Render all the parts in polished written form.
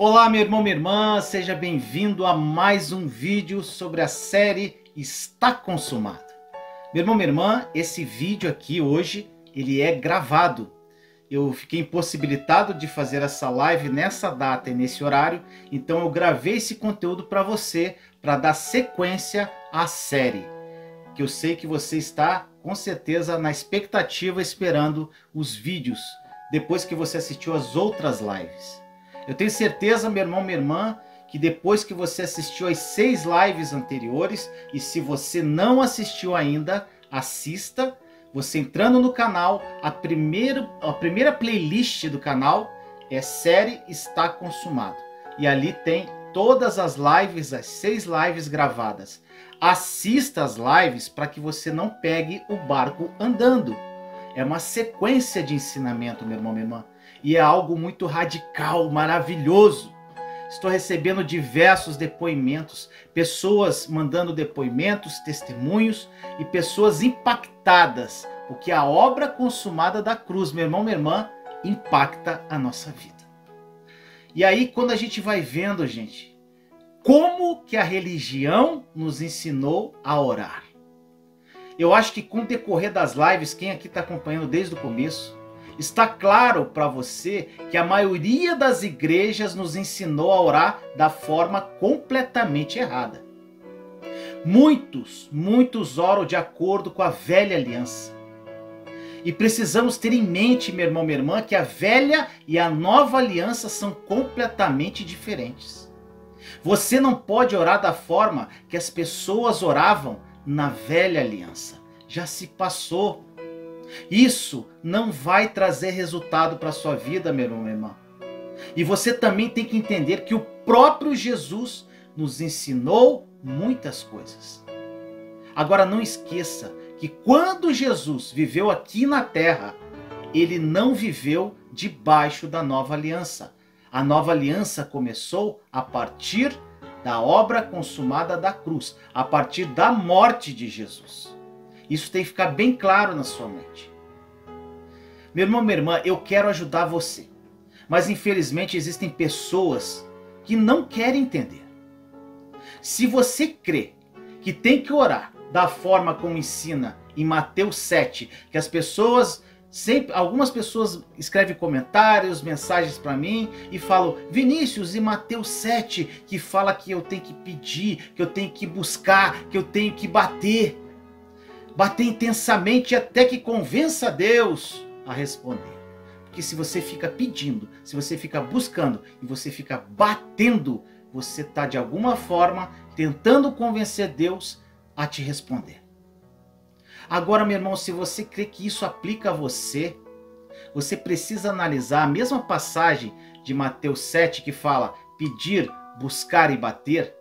Olá, meu irmão, minha irmã, seja bem-vindo a mais um vídeo sobre a série Está Consumado. Meu irmão, minha irmã, esse vídeo aqui hoje, ele é gravado. Eu fiquei impossibilitado de fazer essa live nessa data e nesse horário, então eu gravei esse conteúdo para você, para dar sequência à série. Que eu sei que você está, com certeza, na expectativa, esperando os vídeos, depois que você assistiu as outras lives. Eu tenho certeza, meu irmão, minha irmã, que depois que você assistiu as 6 lives anteriores, e se você não assistiu ainda, assista. Você entrando no canal, a primeira playlist do canal é Série Está Consumado. E ali tem todas as lives, as 6 lives gravadas. Assista as lives para que você não pegue o barco andando. É uma sequência de ensinamento, meu irmão, minha irmã. E é algo muito radical, maravilhoso. Estou recebendo diversos depoimentos, pessoas mandando depoimentos, testemunhos e pessoas impactadas, porque a obra consumada da cruz, meu irmão, minha irmã, impacta a nossa vida. E aí, quando a gente vai vendo, gente, como que a religião nos ensinou a orar. Eu acho que com o decorrer das lives, quem aqui está acompanhando desde o começo, está claro para você que a maioria das igrejas nos ensinou a orar da forma completamente errada. Muitos oram de acordo com a velha aliança. E precisamos ter em mente, meu irmão, minha irmã, que a velha e a nova aliança são completamente diferentes. Você não pode orar da forma que as pessoas oravam na velha aliança. Já se passou. Isso não vai trazer resultado para a sua vida, meu irmão, minha irmã. E você também tem que entender que o próprio Jesus nos ensinou muitas coisas. Agora não esqueça que quando Jesus viveu aqui na terra, ele não viveu debaixo da nova aliança. A nova aliança começou a partir da obra consumada da cruz, a partir da morte de Jesus. Isso tem que ficar bem claro na sua mente. Meu irmão, minha irmã, eu quero ajudar você. Mas infelizmente existem pessoas que não querem entender. Se você crê que tem que orar da forma como ensina em Mateus 7, que as pessoas algumas pessoas escrevem comentários, mensagens para mim e falam: Vinícius, e Mateus 7 que fala que eu tenho que pedir, que eu tenho que buscar, que eu tenho que bater intensamente até que convença Deus a responder. Porque se você fica pedindo, se você fica buscando e você fica batendo, você está de alguma forma tentando convencer Deus a te responder. Agora, meu irmão, se você crê que isso aplica a você, você precisa analisar a mesma passagem de Mateus 7 que fala pedir, buscar e bater.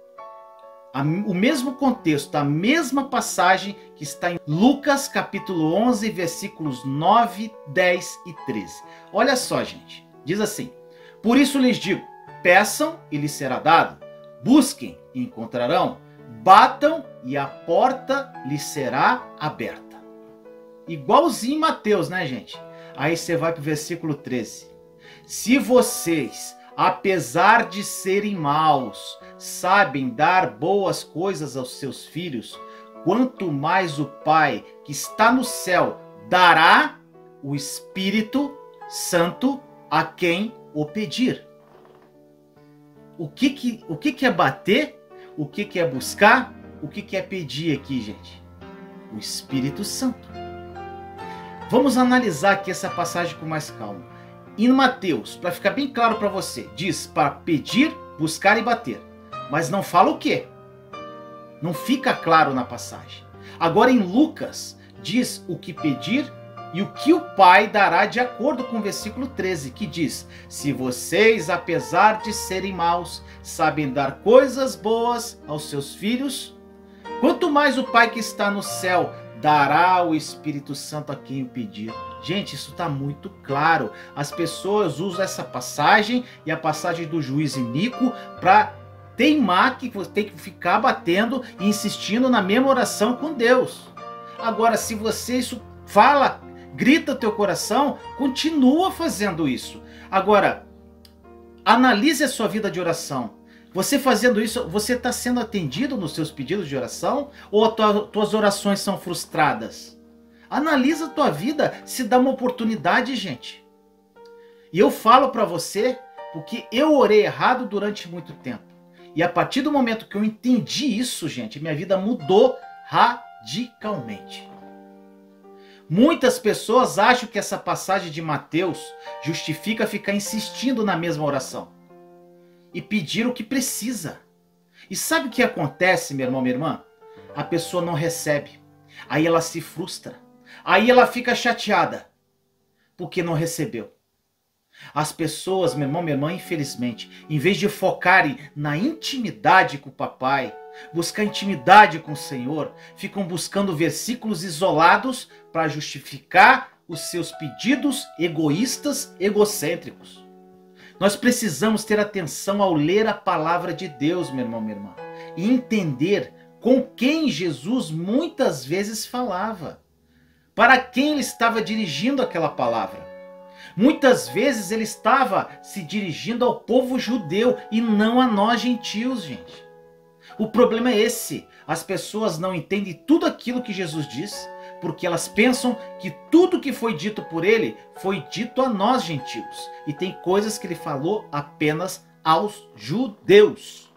O mesmo contexto, a mesma passagem que está em Lucas capítulo 11, versículos 9, 10 e 13. Olha só, gente. Diz assim: por isso lhes digo, peçam e lhes será dado, busquem e encontrarão, batam e a porta lhes será aberta. Igualzinho em Mateus, né, gente? Aí você vai para o versículo 13. Se vocês, apesar de serem maus, sabem dar boas coisas aos seus filhos, quanto mais o Pai que está no céu dará o Espírito Santo a quem o pedir. O que é bater? O que é buscar? O que é pedir aqui, gente? O Espírito Santo. Vamos analisar aqui essa passagem com mais calma. Em Mateus, para ficar bem claro para você, diz para pedir, buscar e bater. Mas não fala o quê? Não fica claro na passagem. Agora em Lucas, diz o que pedir e o que o Pai dará de acordo com o versículo 13, que diz: se vocês, apesar de serem maus, sabem dar coisas boas aos seus filhos, quanto mais o Pai que está no céu dará o Espírito Santo a quem o pedir. Gente, isso está muito claro. As pessoas usam essa passagem e a passagem do juiz Inico para teimar que você tem que ficar batendo e insistindo na mesma oração com Deus. Agora, se você isso fala, grita teu coração, continua fazendo isso. Agora, Analise a sua vida de oração. Você fazendo isso, você está sendo atendido nos seus pedidos de oração? Ou as tuas orações são frustradas? Analisa a tua vida, se dá uma oportunidade, gente. E eu falo para você, porque eu orei errado durante muito tempo. E a partir do momento que eu entendi isso, gente, minha vida mudou radicalmente. Muitas pessoas acham que essa passagem de Mateus justifica ficar insistindo na mesma oração e pedir o que precisa. E sabe o que acontece, meu irmão, minha irmã? A pessoa não recebe. Aí ela se frustra. Aí ela fica chateada porque não recebeu. As pessoas, meu irmão, minha irmã, infelizmente, em vez de focarem na intimidade com o papai, buscar intimidade com o Senhor, ficam buscando versículos isolados para justificar os seus pedidos egoístas, egocêntricos. Nós precisamos ter atenção ao ler a palavra de Deus, meu irmão, minha irmã, e entender com quem Jesus muitas vezes falava, para quem ele estava dirigindo aquela palavra. Muitas vezes ele estava se dirigindo ao povo judeu e não a nós gentios, gente. O problema é esse. As pessoas não entendem tudo aquilo que Jesus diz, porque elas pensam que tudo que foi dito por ele foi dito a nós gentios. E tem coisas que ele falou apenas aos judeus.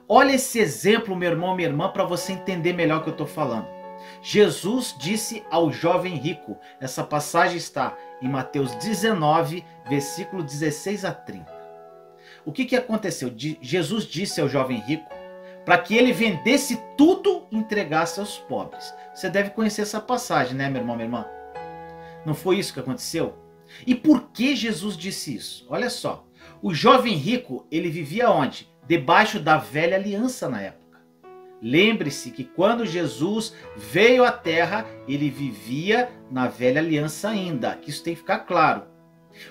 Olha esse exemplo, meu irmão, minha irmã, para você entender melhor o que eu estou falando. Jesus disse ao jovem rico, essa passagem está em Mateus 19, versículo 16 a 30. O que aconteceu? Jesus disse ao jovem rico para que ele vendesse tudo e entregasse aos pobres. Você deve conhecer essa passagem, né, meu irmão, minha irmã? Não foi isso que aconteceu? E por que Jesus disse isso? Olha só, o jovem rico, ele vivia onde? Debaixo da velha aliança na época. Lembre-se que quando Jesus veio à terra, ele vivia na velha aliança ainda, que isso tem que ficar claro.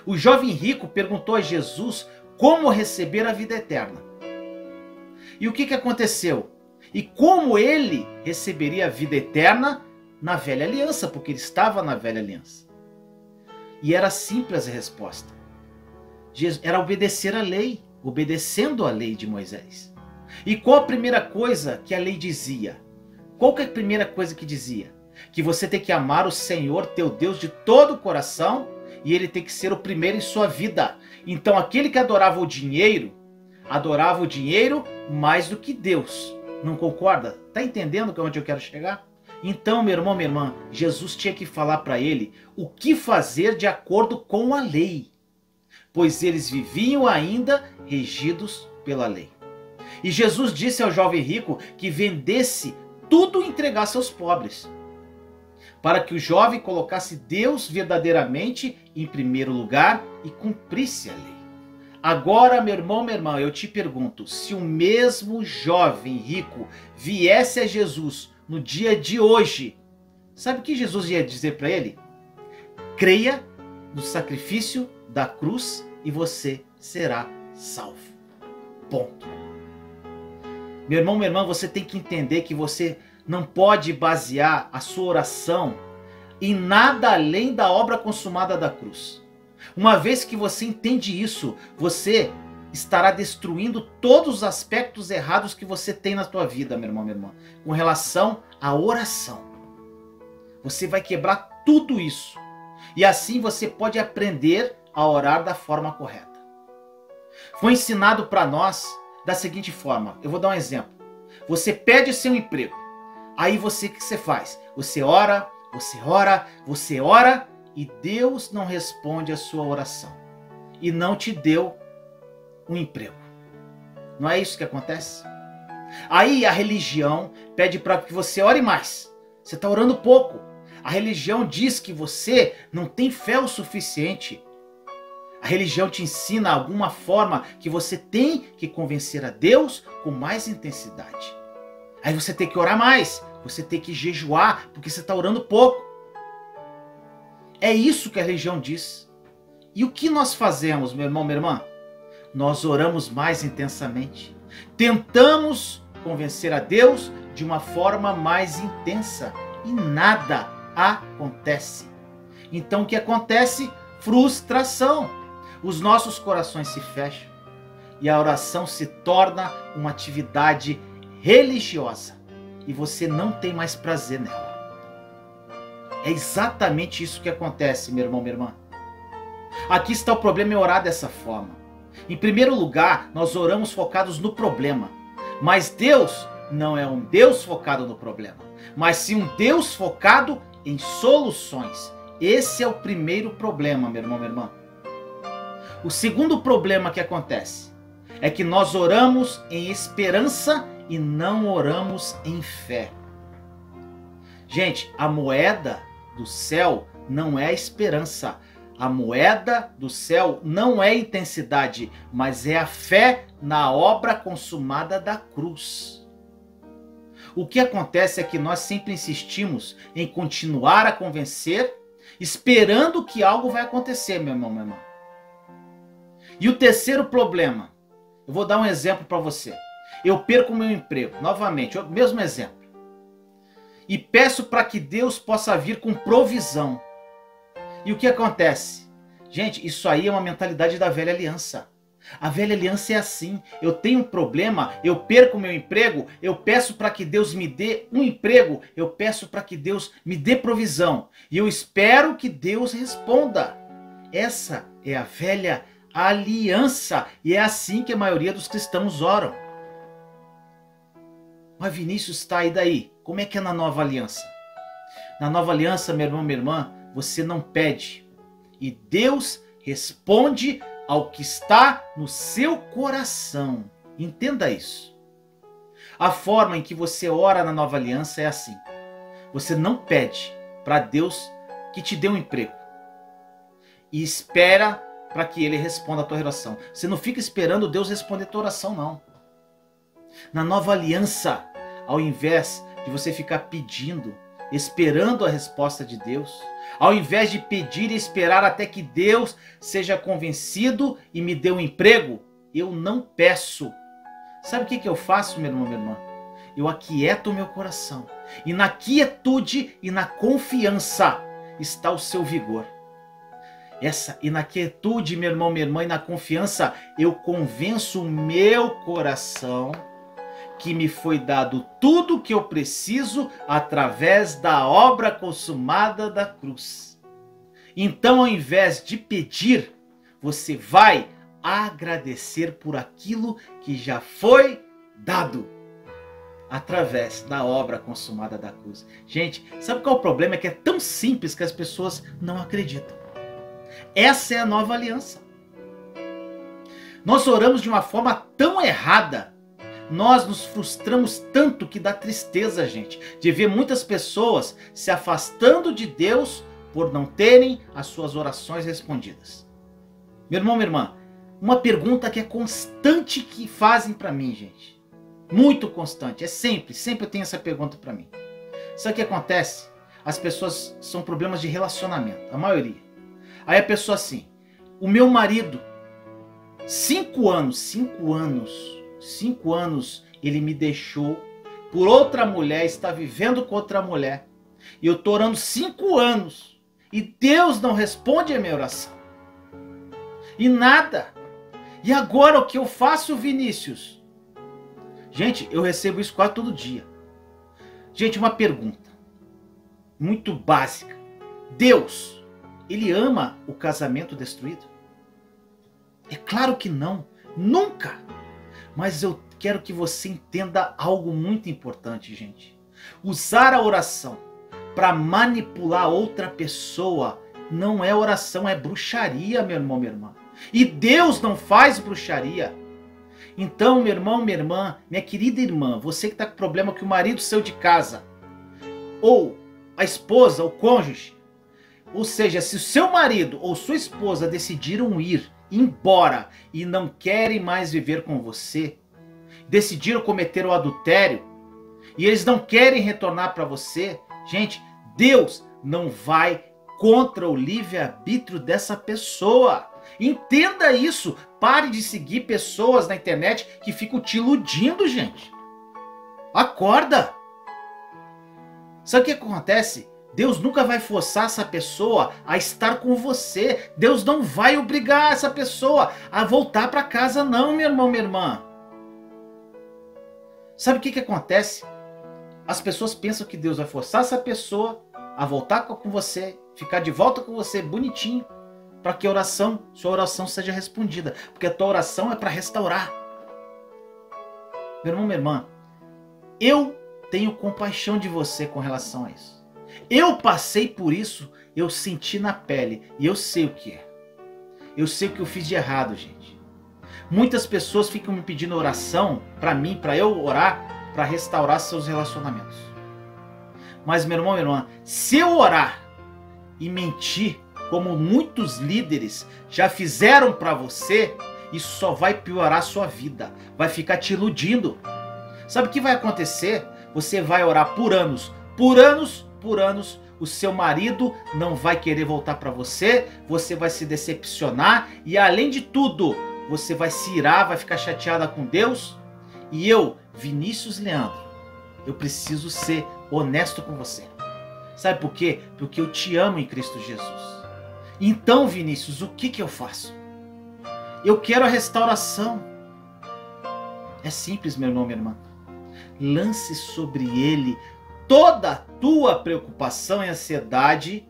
O jovem rico perguntou a Jesus como receber a vida eterna. E o que aconteceu? E como ele receberia a vida eterna na velha aliança, porque ele estava na velha aliança. E era simples a resposta. Era obedecer a lei, obedecendo a lei de Moisés. E qual a primeira coisa que a lei dizia? Qual que é a primeira coisa que dizia? Que você tem que amar o Senhor, teu Deus, de todo o coração, e ele tem que ser o primeiro em sua vida. Então aquele que adorava o dinheiro mais do que Deus. Não concorda? Está entendendo onde eu quero chegar? Então, meu irmão, minha irmã, Jesus tinha que falar para ele o que fazer de acordo com a lei, pois eles viviam ainda regidos pela lei. E Jesus disse ao jovem rico que vendesse tudo e entregasse aos pobres, para que o jovem colocasse Deus verdadeiramente em primeiro lugar e cumprisse a lei. Agora, meu irmão, minha irmã, eu te pergunto, se o mesmo jovem rico viesse a Jesus no dia de hoje, sabe o que Jesus ia dizer para ele? Creia no sacrifício da cruz e você será salvo. Ponto. Meu irmão, minha irmã, você tem que entender que você não pode basear a sua oração em nada além da obra consumada da cruz. Uma vez que você entende isso, você estará destruindo todos os aspectos errados que você tem na tua vida, meu irmão, minha irmã, com relação à oração. Você vai quebrar tudo isso. E assim você pode aprender a orar da forma correta. Foi ensinado para nós da seguinte forma, eu vou dar um exemplo. Você pede seu emprego, aí o que você faz? Você ora, e Deus não responde a sua oração. E não te deu um emprego. Não é isso que acontece? Aí a religião pede para que você ore mais. Você está orando pouco. A religião diz que você não tem fé o suficiente. A religião te ensina alguma forma que você tem que convencer a Deus com mais intensidade. Aí você tem que orar mais, você tem que jejuar, porque você está orando pouco. É isso que a religião diz. E o que nós fazemos, meu irmão, minha irmã? Nós oramos mais intensamente. Tentamos convencer a Deus de uma forma mais intensa. E nada acontece. Então o que acontece? Frustração. os nossos corações se fecham e a oração se torna uma atividade religiosa e você não tem mais prazer nela. É exatamente isso que acontece, meu irmão, minha irmã. Aqui está o problema em orar dessa forma. Em primeiro lugar, nós oramos focados no problema. Mas Deus não é um Deus focado no problema, mas sim um Deus focado em soluções. Esse é o primeiro problema, meu irmão, minha irmã. O segundo problema que acontece é que nós oramos em esperança e não oramos em fé. Gente, a moeda do céu não é a esperança. A moeda do céu não é intensidade, mas é a fé na obra consumada da cruz. O que acontece é que nós sempre insistimos em continuar a convencer, esperando que algo vai acontecer, meu irmão, minha irmã. E o terceiro problema, eu vou dar um exemplo para você. Eu perco o meu emprego, novamente, o mesmo exemplo. E peço para que Deus possa vir com provisão. E o que acontece? Gente, isso aí é uma mentalidade da velha aliança. A velha aliança é assim: eu tenho um problema, eu perco o meu emprego, eu peço para que Deus me dê um emprego, eu peço para que Deus me dê provisão. E eu espero que Deus responda. Essa é a velha aliança. E é assim que a maioria dos cristãos oram. Mas Vinícius, está aí daí. Como é que é na nova aliança? Na nova aliança, meu irmão, minha irmã, você não pede. E Deus responde ao que está no seu coração. Entenda isso. A forma em que você ora na nova aliança é assim. Você não pede para Deus que te dê um emprego. E espera para que Ele responda a tua oração. Você não fica esperando Deus responder a tua oração, não. Na nova aliança, ao invés de você ficar pedindo, esperando a resposta de Deus, ao invés de pedir e esperar até que Deus seja convencido e me dê um emprego, eu não peço. Sabe o que eu faço, meu irmão, minha irmã? Eu aquieto o meu coração. E na quietude e na confiança está o seu vigor. E na quietude, meu irmão, minha irmã, e na confiança, eu convenço o meu coração que me foi dado tudo o que eu preciso através da obra consumada da cruz. Então, ao invés de pedir, você vai agradecer por aquilo que já foi dado através da obra consumada da cruz. Gente, sabe qual é o problema? É que é tão simples que as pessoas não acreditam. Essa é a nova aliança. Nós oramos de uma forma tão errada. Nós nos frustramos tanto que dá tristeza, gente, de ver muitas pessoas se afastando de Deus por não terem as suas orações respondidas. Meu irmão, minha irmã, uma pergunta que é constante que fazem para mim, gente. Muito constante, é sempre eu tenho essa pergunta para mim. Sabe o que acontece? As pessoas são problemas de relacionamento, a maioria. Aí a pessoa assim, o meu marido, 5 anos ele me deixou por outra mulher, está vivendo com outra mulher. E eu estou orando 5 anos. E Deus não responde a minha oração. E nada. E agora o que eu faço, Vinícius? Gente, eu recebo isso quase todo dia. Gente, uma pergunta muito básica. Deus, Ele ama o casamento destruído? É claro que não. Nunca. Mas eu quero que você entenda algo muito importante, gente. Usar a oração para manipular outra pessoa não é oração, é bruxaria, meu irmão, minha irmã. E Deus não faz bruxaria. Então, meu irmão, minha irmã, minha querida irmã, você que está com problema que o marido saiu de casa, ou a esposa, o cônjuge, ou seja, se o seu marido ou sua esposa decidiram ir embora e não querem mais viver com você, decidiram cometer o adultério e eles não querem retornar para você, gente, Deus não vai contra o livre-arbítrio dessa pessoa. Entenda isso. Pare de seguir pessoas na internet que ficam te iludindo, gente. Acorda. Sabe o que acontece? Deus nunca vai forçar essa pessoa a estar com você. Deus não vai obrigar essa pessoa a voltar para casa não, meu irmão, minha irmã. Sabe o que acontece? As pessoas pensam que Deus vai forçar essa pessoa a voltar com você, ficar de volta com você bonitinho, para que sua oração seja respondida. Porque a tua oração é para restaurar. Meu irmão, minha irmã, eu tenho compaixão de você com relação a isso. Eu passei por isso, eu senti na pele e eu sei o que é. Eu sei o que eu fiz de errado, gente. Muitas pessoas ficam me pedindo oração para mim, para eu orar, para restaurar seus relacionamentos. Mas, meu irmão, minha irmã, se eu orar e mentir, como muitos líderes já fizeram para você, isso só vai piorar a sua vida. Vai ficar te iludindo. Sabe o que vai acontecer? Você vai orar por anos, o seu marido não vai querer voltar para você, você vai se decepcionar e além de tudo, você vai se irar, vai ficar chateada com Deus. E eu, Vinícius Leandro, eu preciso ser honesto com você. Sabe por quê? Porque eu te amo em Cristo Jesus. Então, Vinícius, o que eu faço? Eu quero a restauração. É simples, meu irmão, minha irmã. Lance sobre ele toda a tua preocupação e ansiedade,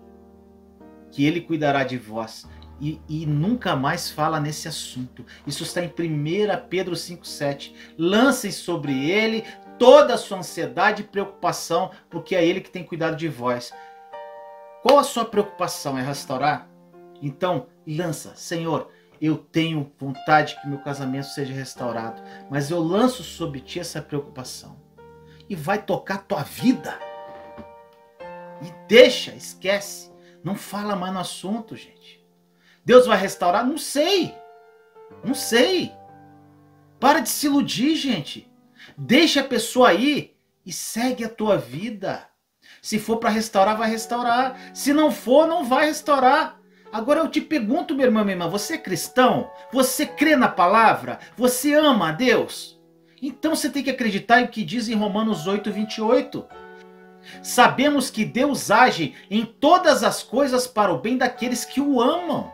que ele cuidará de vós. E nunca mais fala nesse assunto. Isso está em 1 Pedro 5,7. Lancem sobre ele toda a sua ansiedade e preocupação, porque é ele que tem cuidado de vós. Qual a sua preocupação? É restaurar? Então, lança. Senhor, eu tenho vontade que meu casamento seja restaurado, mas eu lanço sobre ti essa preocupação. E vai tocar tua vida. E deixa, esquece. Não fala mais no assunto, gente. Deus vai restaurar? Não sei. Não sei. Para de se iludir, gente. Deixa a pessoa aí e segue a tua vida. Se for para restaurar, vai restaurar. Se não for, não vai restaurar. Agora eu te pergunto, meu irmão, minha irmã, você é cristão? Você crê na palavra? Você ama a Deus? Então você tem que acreditar em o que diz em Romanos 8:28. Sabemos que Deus age em todas as coisas para o bem daqueles que o amam,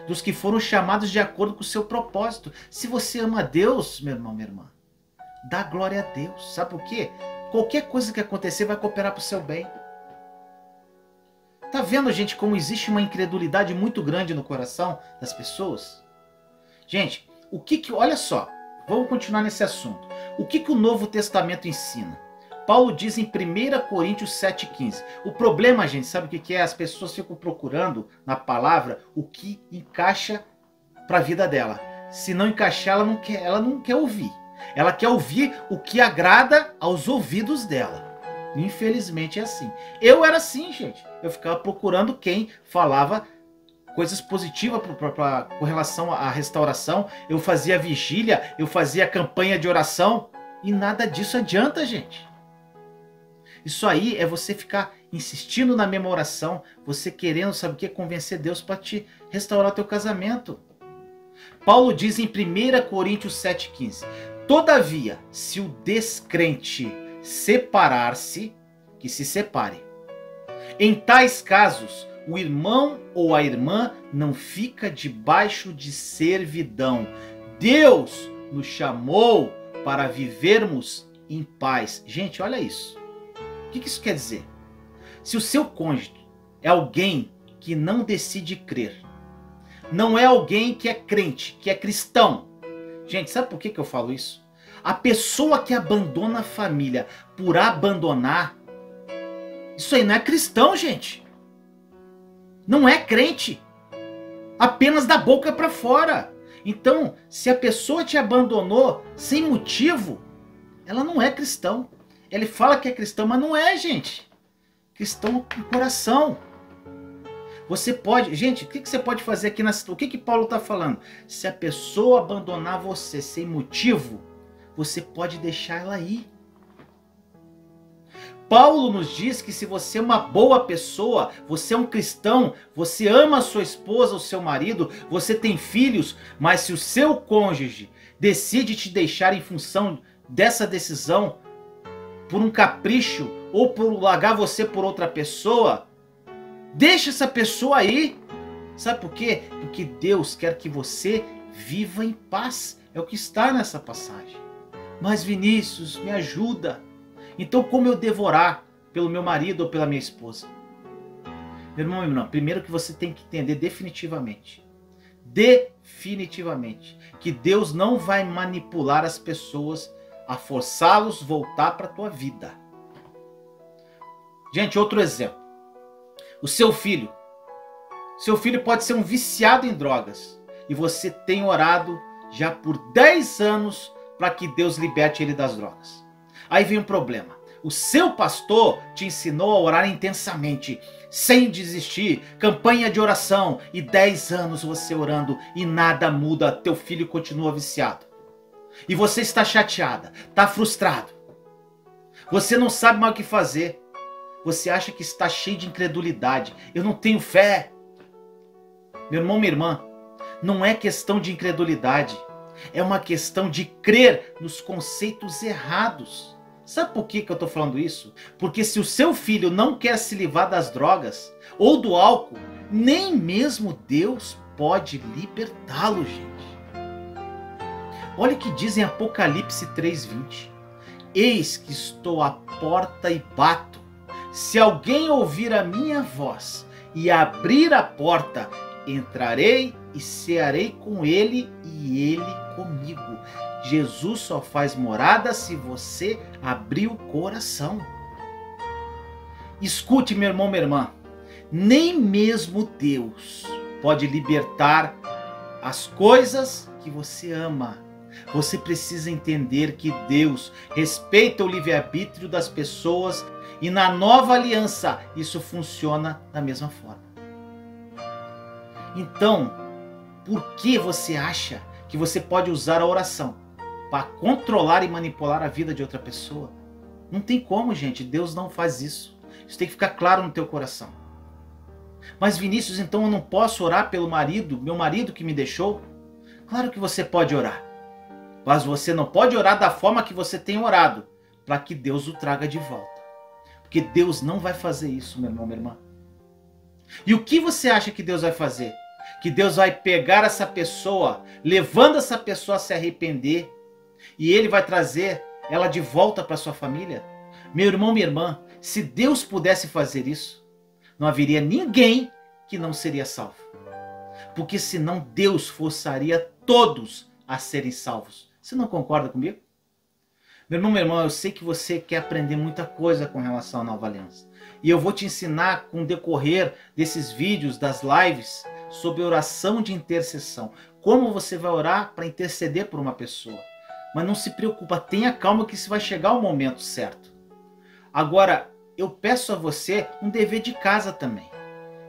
dos que foram chamados de acordo com o seu propósito. Se você ama a Deus, meu irmão, minha irmã, dá glória a Deus. Sabe por quê? Qualquer coisa que acontecer vai cooperar para o seu bem. Tá vendo, gente, como existe uma incredulidade muito grande no coração das pessoas? Gente, olha só, vamos continuar nesse assunto. O que o Novo Testamento ensina? Paulo diz em 1 Coríntios 7,15. O problema, gente, sabe o que é? As pessoas ficam procurando na palavra o que encaixa para a vida dela. Se não encaixar, ela não quer ouvir. Ela quer ouvir o que agrada aos ouvidos dela. Infelizmente é assim. Eu era assim, gente. Eu ficava procurando quem falava coisas positivas com relação à restauração. Eu fazia vigília, eu fazia campanha de oração. E nada disso adianta, gente. Isso aí é você ficar insistindo na mesma oração, você querendo, sabe o que? Convencer Deus para te restaurar o teu casamento. Paulo diz em 1 Coríntios 7,15: Todavia, se o descrente separar-se, que se separe. Em tais casos, o irmão ou a irmã não fica debaixo de servidão. Deus nos chamou para vivermos em paz. Gente, olha isso. O que isso quer dizer? Se o seu cônjuge é alguém que não decide crer, não é alguém que é crente, que é cristão. Gente, sabe por que eu falo isso? A pessoa que abandona a família por abandonar, isso aí não é cristão, gente. Não é crente. Apenas da boca para fora. Então, se a pessoa te abandonou sem motivo, ela não é cristão. Ele fala que é cristão, mas não é, gente. Cristão com coração. Você pode... Gente, o que você pode fazer aqui? O que Paulo está falando? Se a pessoa abandonar você sem motivo, você pode deixar ela ir. Paulo nos diz que se você é uma boa pessoa, você é um cristão, você ama a sua esposa, o seu marido, você tem filhos, mas se o seu cônjuge decide te deixar em função dessa decisão, por um capricho ou por largar você por outra pessoa, deixa essa pessoa aí. Sabe por quê? Porque Deus quer que você viva em paz. É o que está nessa passagem. Mas Vinícius, me ajuda. Então como eu devo orar pelo meu marido ou pela minha esposa? Meu irmão, minha irmã, primeiro que você tem que entender definitivamente, que Deus não vai manipular as pessoas a forçá-los a voltar para a tua vida. Gente, outro exemplo. O seu filho pode ser um viciado em drogas e você tem orado já por 10 anos para que Deus liberte ele das drogas. Aí vem um problema. O seu pastor te ensinou a orar intensamente, sem desistir, campanha de oração, e 10 anos você orando e nada muda, teu filho continua viciado. E você está chateada, está frustrado. Você não sabe mais o que fazer. Você acha que está cheio de incredulidade. Eu não tenho fé. Meu irmão, minha irmã, não é questão de incredulidade. É uma questão de crer nos conceitos errados. Sabe por que eu estou falando isso? Porque se o seu filho não quer se livrar das drogas ou do álcool, nem mesmo Deus pode libertá-lo, gente. Olha o que diz em Apocalipse 3:20. Eis que estou à porta e bato. Se alguém ouvir a minha voz e abrir a porta, entrarei e cearei com ele e ele comigo. Jesus só faz morada se você abrir o coração. Escute, meu irmão, minha irmã. Nem mesmo Deus pode libertar as coisas que você ama. Você precisa entender que Deus respeita o livre-arbítrio das pessoas e na nova aliança isso funciona da mesma forma. Então, por que você acha que você pode usar a oração para controlar e manipular a vida de outra pessoa? Não tem como, gente. Deus não faz isso. Isso tem que ficar claro no teu coração. Mas Vinícius, então eu não posso orar pelo marido, meu marido que me deixou? Claro que você pode orar. Mas você não pode orar da forma que você tem orado, para que Deus o traga de volta. Porque Deus não vai fazer isso, meu irmão, minha irmã. E o que você acha que Deus vai fazer? Que Deus vai pegar essa pessoa, levando essa pessoa a se arrepender, e Ele vai trazer ela de volta para sua família? Meu irmão, minha irmã, se Deus pudesse fazer isso, não haveria ninguém que não seria salvo. Porque senão Deus forçaria todos a serem salvos. Você não concorda comigo? Meu irmão, minha irmã, eu sei que você quer aprender muita coisa com relação à nova aliança. E eu vou te ensinar com o decorrer desses vídeos, das lives, sobre oração de intercessão. Como você vai orar para interceder por uma pessoa. Mas não se preocupa, tenha calma que isso vai chegar o momento certo. Agora, eu peço a você um dever de casa também,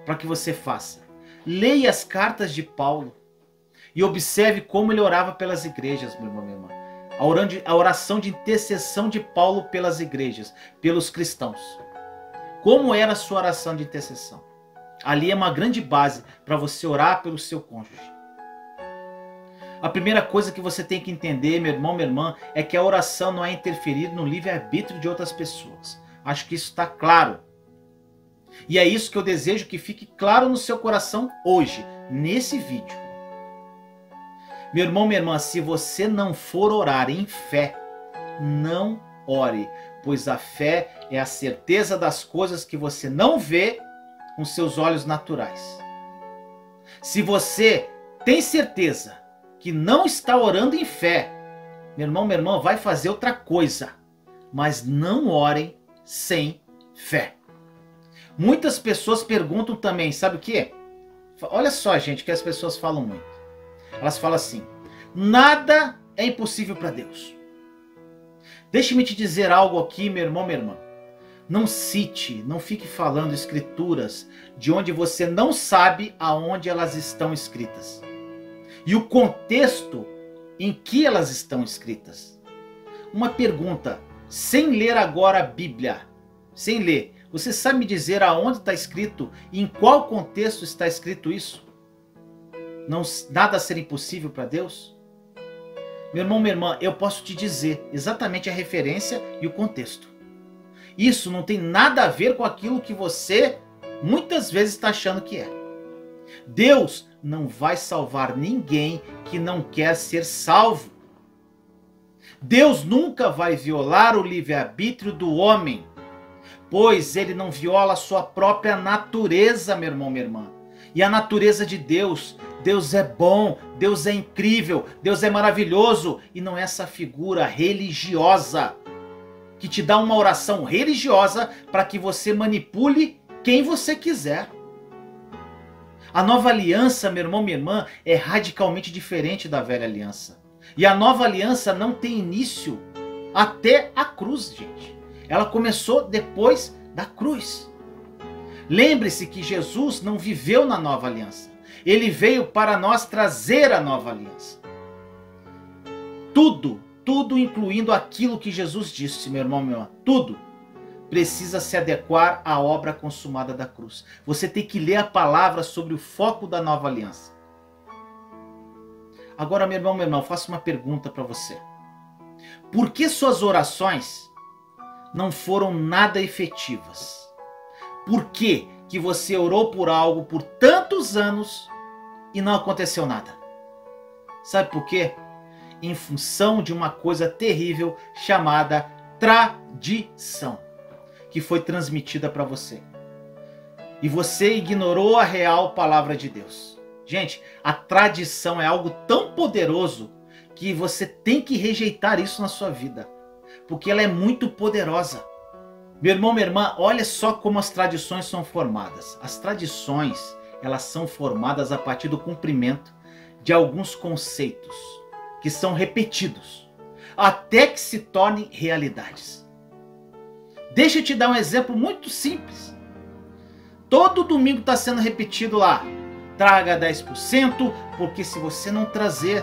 para que você faça. Leia as cartas de Paulo e observe como ele orava pelas igrejas, meu irmão, minha irmã. A oração de intercessão de Paulo pelas igrejas, pelos cristãos. Como era a sua oração de intercessão? Ali é uma grande base para você orar pelo seu cônjuge. A primeira coisa que você tem que entender, meu irmão, minha irmã, é que a oração não é interferir no livre-arbítrio de outras pessoas. Acho que isso está claro. E é isso que eu desejo que fique claro no seu coração hoje, nesse vídeo. Meu irmão, minha irmã, se você não for orar em fé, não ore, pois a fé é a certeza das coisas que você não vê com seus olhos naturais. Se você tem certeza que não está orando em fé, meu irmão, minha irmã, vai fazer outra coisa, mas não orem sem fé. Muitas pessoas perguntam também, sabe o que? Olha só, gente, que as pessoas falam muito. Elas falam assim: nada é impossível para Deus. Deixe-me te dizer algo aqui, meu irmão, minha irmã. Não cite, não fique falando escrituras de onde você não sabe aonde elas estão escritas. E o contexto em que elas estão escritas. Uma pergunta, sem ler agora a Bíblia, sem ler, você sabe me dizer aonde está escrito e em qual contexto está escrito isso? Não, nada ser impossível para Deus? Meu irmão, minha irmã, eu posso te dizer exatamente a referência e o contexto. Isso não tem nada a ver com aquilo que você muitas vezes está achando que é. Deus não vai salvar ninguém que não quer ser salvo. Deus nunca vai violar o livre-arbítrio do homem, pois ele não viola a sua própria natureza, meu irmão, minha irmã. E a natureza de Deus, Deus é bom, Deus é incrível, Deus é maravilhoso, e não é essa figura religiosa que te dá uma oração religiosa para que você manipule quem você quiser. A nova aliança, meu irmão, minha irmã, é radicalmente diferente da velha aliança. E a nova aliança não tem início até a cruz, gente. Ela começou depois da cruz. Lembre-se que Jesus não viveu na nova aliança. Ele veio para nós trazer a nova aliança. Tudo incluindo aquilo que Jesus disse, meu irmão, minha irmã, tudo precisa se adequar à obra consumada da cruz. Você tem que ler a palavra sobre o foco da nova aliança. Agora, meu irmão, eu faço uma pergunta para você. Por que suas orações não foram nada efetivas? Por que você orou por algo por tantos anos e não aconteceu nada? Sabe por quê? Em função de uma coisa terrível chamada tradição, que foi transmitida para você. E você ignorou a real palavra de Deus. Gente, a tradição é algo tão poderoso que você tem que rejeitar isso na sua vida, porque ela é muito poderosa. Meu irmão, minha irmã, olha só como as tradições são formadas. As tradições, elas são formadas a partir do cumprimento de alguns conceitos que são repetidos, até que se tornem realidades. Deixa eu te dar um exemplo muito simples. Todo domingo está sendo repetido lá: traga 10%, porque se você não trazer,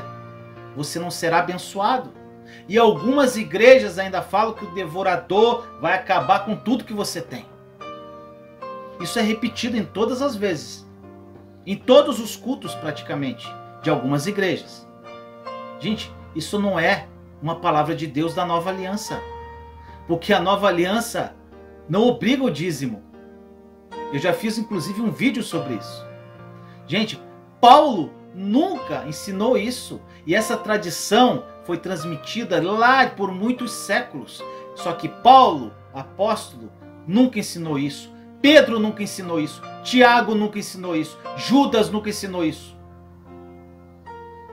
você não será abençoado. E algumas igrejas ainda falam que o devorador vai acabar com tudo que você tem. Isso é repetido em todas as vezes, em todos os cultos praticamente, de algumas igrejas. Gente, isso não é uma palavra de Deus da nova aliança, porque a nova aliança não obriga o dízimo. Eu já fiz inclusive um vídeo sobre isso. Gente, Paulo nunca ensinou isso, e essa tradição foi transmitida lá por muitos séculos. Só que Paulo, apóstolo, nunca ensinou isso. Pedro nunca ensinou isso. Tiago nunca ensinou isso. Judas nunca ensinou isso.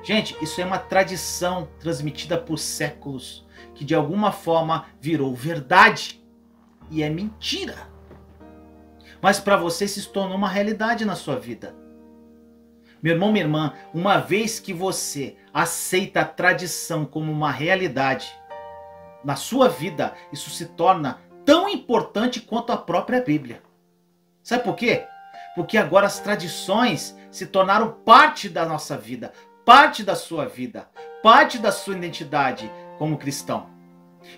Gente, isso é uma tradição transmitida por séculos, que de alguma forma virou verdade, e é mentira. Mas para você se tornou uma realidade na sua vida. Meu irmão, minha irmã, uma vez que você aceita a tradição como uma realidade na sua vida, isso se torna tão importante quanto a própria Bíblia. Sabe por quê? Porque agora as tradições se tornaram parte da nossa vida, parte da sua vida, parte da sua identidade como cristão.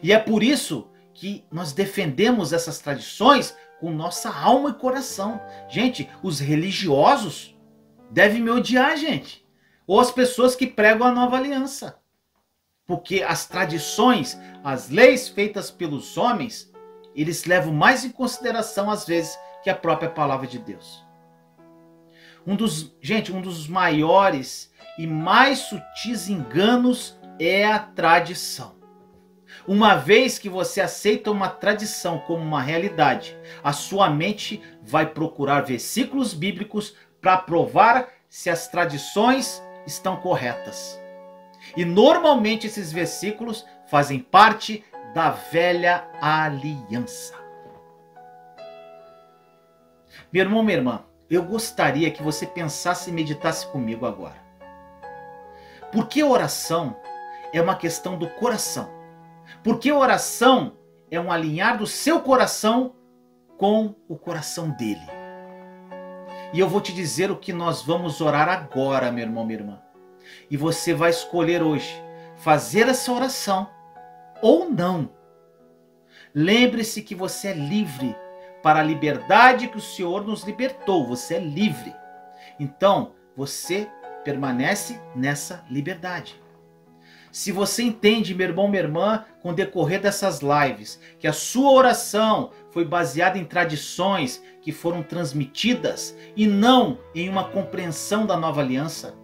E é por isso que nós defendemos essas tradições com nossa alma e coração. Gente, os religiosos devem me odiar, gente. Ou as pessoas que pregam a nova aliança. Porque as tradições, as leis feitas pelos homens, eles levam mais em consideração às vezes que a própria palavra de Deus. Um dos maiores e mais sutis enganos é a tradição. Uma vez que você aceita uma tradição como uma realidade, a sua mente vai procurar versículos bíblicos para provar se as tradições estão corretas. E normalmente esses versículos fazem parte da velha aliança. Meu irmão, minha irmã, eu gostaria que você pensasse e meditasse comigo agora. Porque oração é uma questão do coração. Porque oração é um alinhar do seu coração com o coração dele. E eu vou te dizer o que nós vamos orar agora, meu irmão, minha irmã. E você vai escolher hoje fazer essa oração ou não. Lembre-se que você é livre para a liberdade que o Senhor nos libertou. Você é livre. Então, você permanece nessa liberdade. Se você entende, meu irmão, minha irmã, com o decorrer dessas lives, que a sua oração foi baseada em tradições que foram transmitidas e não em uma compreensão da nova aliança,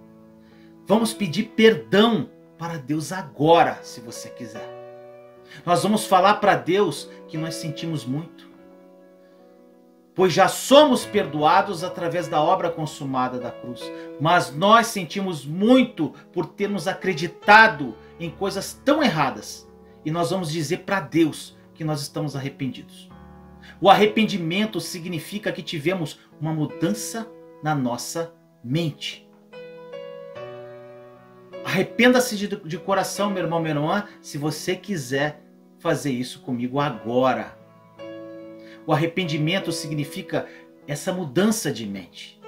vamos pedir perdão para Deus agora, se você quiser. Nós vamos falar para Deus que nós sentimos muito, pois já somos perdoados através da obra consumada da cruz. Mas nós sentimos muito por termos acreditado em coisas tão erradas. E nós vamos dizer para Deus que nós estamos arrependidos. O arrependimento significa que tivemos uma mudança na nossa mente. Arrependa-se de coração, meu irmão, minha irmã, se você quiser fazer isso comigo agora. O arrependimento significa essa mudança de mente.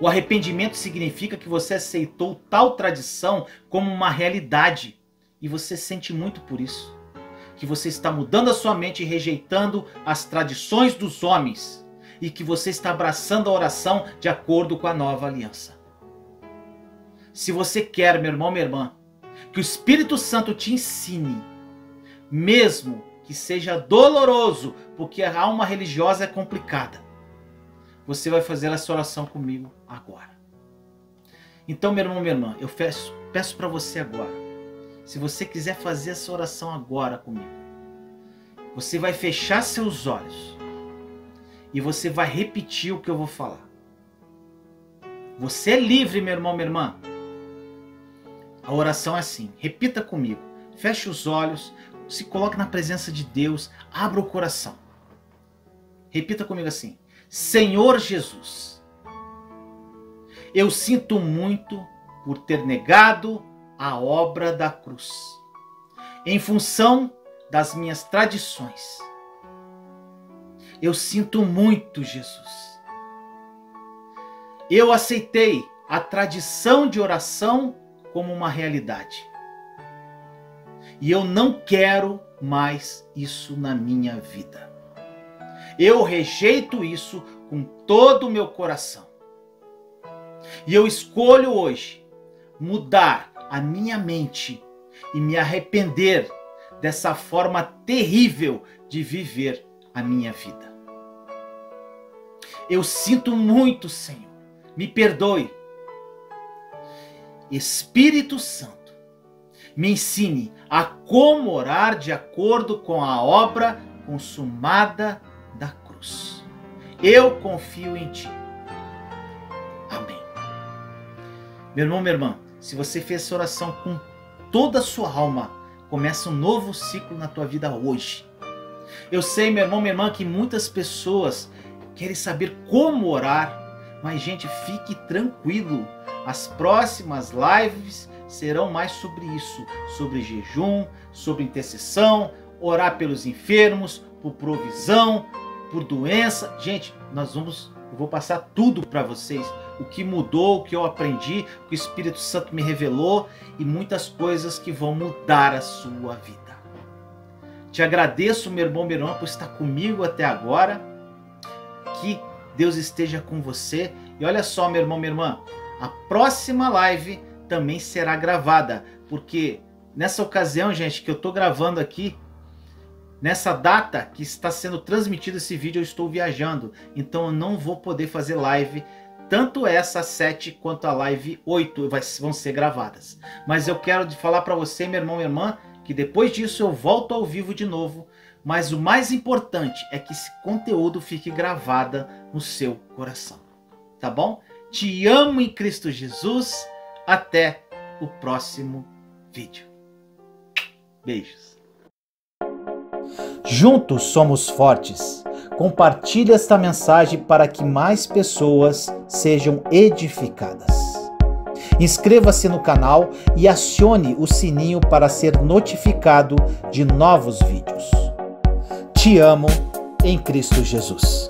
O arrependimento significa que você aceitou tal tradição como uma realidade. E você sente muito por isso. Que você está mudando a sua mente e rejeitando as tradições dos homens. E que você está abraçando a oração de acordo com a nova aliança. Se você quer, meu irmão, minha irmã, que o Espírito Santo te ensine, mesmo que seja doloroso, porque a alma religiosa é complicada, você vai fazer essa oração comigo agora. Então, meu irmão, minha irmã, eu peço para você agora, se você quiser fazer essa oração agora comigo, você vai fechar seus olhos e você vai repetir o que eu vou falar. Você é livre, meu irmão, minha irmã. A oração é assim, repita comigo, feche os olhos, se coloque na presença de Deus, abra o coração. Repita comigo assim: Senhor Jesus, eu sinto muito por ter negado a obra da cruz, em função das minhas tradições. Eu sinto muito, Jesus. Eu aceitei a tradição de oração como uma realidade. E eu não quero mais isso na minha vida. Eu rejeito isso com todo o meu coração. E eu escolho hoje mudar a minha mente e me arrepender dessa forma terrível de viver a minha vida. Eu sinto muito, Senhor. Me perdoe. Espírito Santo, me ensine a como orar de acordo com a obra consumada da cruz. Eu confio em Ti. Amém. Meu irmão, minha irmã, se você fez essa oração com toda a sua alma, começa um novo ciclo na tua vida hoje. Eu sei, meu irmão, minha irmã, que muitas pessoas querem saber como orar, mas, gente, fique tranquilo. As próximas lives serão mais sobre isso, sobre jejum, sobre intercessão, orar pelos enfermos, por provisão, por doença. Gente, eu vou passar tudo para vocês, o que mudou, o que eu aprendi, o que o Espírito Santo me revelou e muitas coisas que vão mudar a sua vida. Te agradeço, meu irmão, minha irmã, por estar comigo até agora. Que Deus esteja com você. E olha só, meu irmão, minha irmã, a próxima live também será gravada, porque nessa ocasião, gente, que eu estou gravando aqui, nessa data que está sendo transmitido esse vídeo, eu estou viajando, então eu não vou poder fazer live, tanto essa 7 quanto a live 8 vão ser gravadas. Mas eu quero falar para você, meu irmão, minha irmã, que depois disso eu volto ao vivo de novo, mas o mais importante é que esse conteúdo fique gravado no seu coração, tá bom? Te amo em Cristo Jesus. Até o próximo vídeo. Beijos. Juntos somos fortes. Compartilhe esta mensagem para que mais pessoas sejam edificadas. Inscreva-se no canal e acione o sininho para ser notificado de novos vídeos. Te amo em Cristo Jesus.